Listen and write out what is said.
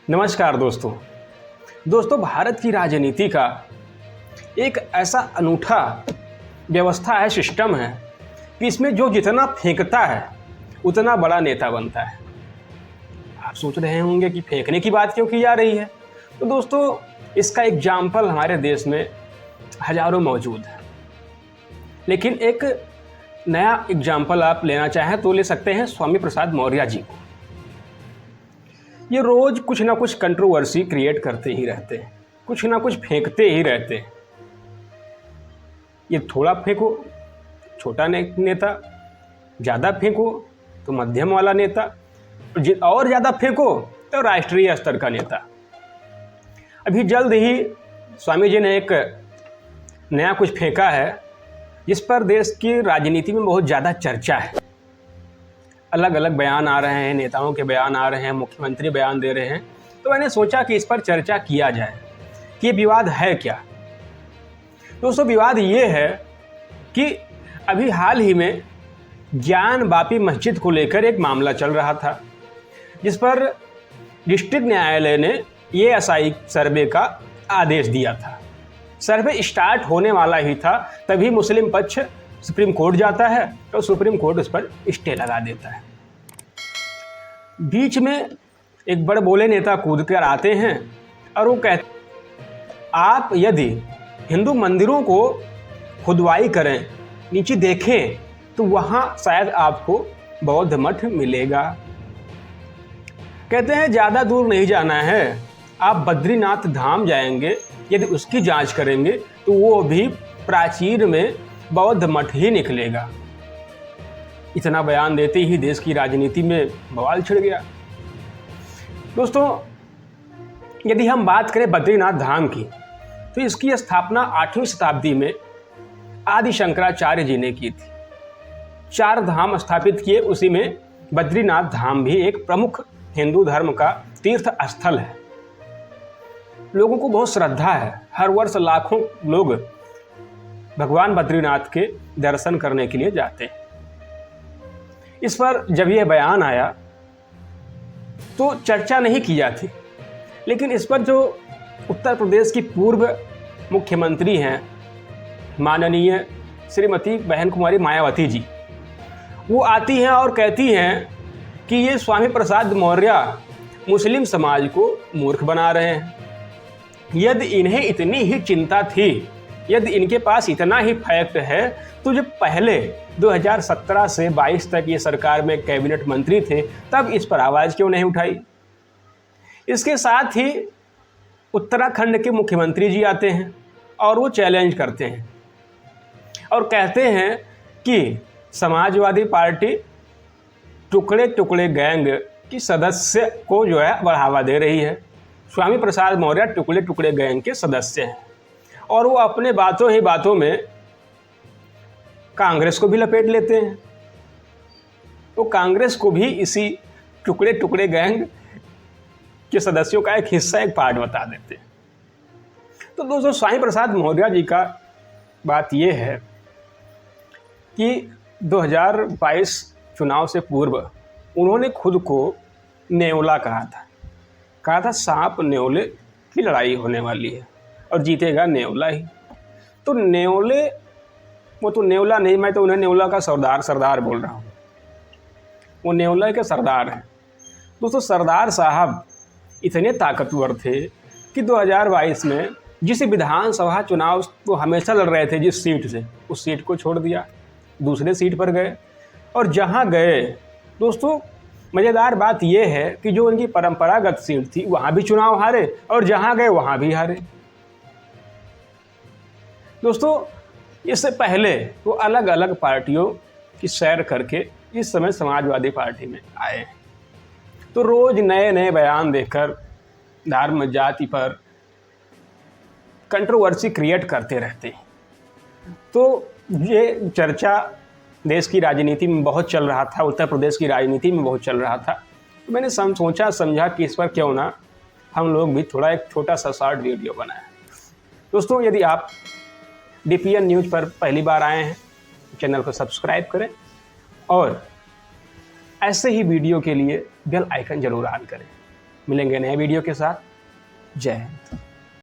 नमस्कार दोस्तों भारत की राजनीति का एक ऐसा अनूठा व्यवस्था है, सिस्टम है कि इसमें जो जितना फेंकता है उतना बड़ा नेता बनता है। आप सोच रहे होंगे कि फेंकने की बात क्यों की जा रही है। तो दोस्तों इसका एग्जाम्पल हमारे देश में हजारों मौजूद है, लेकिन एक नया एग्जाम्पल आप लेना चाहें तो ले सकते हैं स्वामी प्रसाद मौर्य जी को। ये रोज़ कुछ ना कुछ कंट्रोवर्सी क्रिएट करते ही रहते हैं, कुछ ना कुछ फेंकते ही रहते हैं। ये थोड़ा फेंको छोटा नेता, ज़्यादा फेंको तो मध्यम वाला नेता, और ज़्यादा फेंको तो राष्ट्रीय स्तर का नेता। अभी जल्द ही स्वामी जी ने एक नया कुछ फेंका है जिस पर देश की राजनीति में बहुत ज़्यादा चर्चा है। अलग अलग बयान आ रहे हैं, नेताओं के बयान आ रहे हैं, मुख्यमंत्री बयान दे रहे हैं। तो मैंने सोचा कि इस पर चर्चा किया जाए कि ये विवाद है क्या। दोस्तों विवाद ये है कि अभी हाल ही में जान बापी मस्जिद को लेकर एक मामला चल रहा था, जिस पर डिस्ट्रिक्ट न्यायालय ने ASI सर्वे का आदेश दिया था। सर्वे स्टार्ट होने वाला ही था, तभी मुस्लिम पक्ष सुप्रीम कोर्ट जाता है तो सुप्रीम कोर्ट उस पर स्टे लगा देता है। बीच में एक बड़े बोले नेता कूद कर आते हैं और वो कहते आप यदि हिंदू मंदिरों को खुदवाई करें, नीचे देखें तो वहाँ शायद आपको बौद्ध मठ मिलेगा। कहते हैं ज़्यादा दूर नहीं जाना है, आप बद्रीनाथ धाम जाएंगे, यदि उसकी जांच करेंगे तो वो भी प्राचीन में बौद्ध मठ ही निकलेगा। इतना बयान देते ही देश की राजनीति में बवाल छिड़ गया। दोस्तों यदि हम बात करें बद्रीनाथ धाम की, तो इसकी स्थापना 8वीं शताब्दी में आदि शंकराचार्य जी ने की थी। 4 धाम स्थापित किए, उसी में बद्रीनाथ धाम भी एक प्रमुख हिंदू धर्म का तीर्थ स्थल है। लोगों को बहुत श्रद्धा है, हर वर्ष लाखों लोग भगवान बद्रीनाथ के दर्शन करने के लिए जाते हैं। इस पर जब यह बयान आया तो चर्चा नहीं की जाती, लेकिन इस पर जो उत्तर प्रदेश की पूर्व मुख्यमंत्री हैं माननीय श्रीमती बहन कुमारी मायावती जी, वो आती हैं और कहती हैं कि ये स्वामी प्रसाद मौर्य मुस्लिम समाज को मूर्ख बना रहे हैं। यदि इन्हें इतनी ही चिंता थी, यदि इनके पास इतना ही फैक्ट है, तो जब पहले 2017 से 22 तक ये सरकार में कैबिनेट मंत्री थे, तब इस पर आवाज़ क्यों नहीं उठाई। इसके साथ ही उत्तराखंड के मुख्यमंत्री जी आते हैं और वो चैलेंज करते हैं और कहते हैं कि समाजवादी पार्टी टुकड़े टुकड़े गैंग की सदस्य को जो है बढ़ावा दे रही है। स्वामी प्रसाद मौर्य टुकड़े टुकड़े गैंग के सदस्य हैं और वो अपने बातों ही बातों में कांग्रेस को भी लपेट लेते हैं। तो कांग्रेस को भी इसी टुकड़े टुकड़े गैंग के सदस्यों का एक हिस्सा, एक पार्ट बता देते हैं। तो दोस्तों स्वामी प्रसाद मौर्य जी का बात ये है कि 2022 चुनाव से पूर्व उन्होंने खुद को नेवला कहा था सांप नेवले की लड़ाई होने वाली है और जीतेगा नेवला ही। तो नेवले, वो तो नेवला नहीं, मैं तो उन्हें नेवला का सरदार बोल रहा हूँ। वो नेवला के सरदार हैं। दोस्तों सरदार साहब इतने ताकतवर थे कि 2022 में जिस विधानसभा चुनाव वो हमेशा लड़ रहे थे, जिस सीट से, उस सीट को छोड़ दिया, दूसरे सीट पर गए। और जहाँ गए दोस्तों मज़ेदार बात यह है कि जो उनकी परंपरागत सीट थी वहाँ भी चुनाव हारे और जहाँ गए वहाँ भी हारे। दोस्तों इससे पहले वो अलग अलग पार्टियों की सैर करके इस समय समाजवादी पार्टी में आए। तो रोज़ नए नए बयान देकर धर्म जाति पर कंट्रोवर्सी क्रिएट करते रहते हैं। तो ये चर्चा देश की राजनीति में बहुत चल रहा था, उत्तर प्रदेश की राजनीति में बहुत चल रहा था। तो मैंने समझा कि इस पर क्यों ना हम लोग भी थोड़ा एक छोटा सा शॉर्ट वीडियो बनाएं। दोस्तों यदि आप DPN न्यूज़ पर पहली बार आए हैं, चैनल को सब्सक्राइब करें और ऐसे ही वीडियो के लिए बेल आइकन जरूर ऑन करें। मिलेंगे नए वीडियो के साथ। जय हिंद।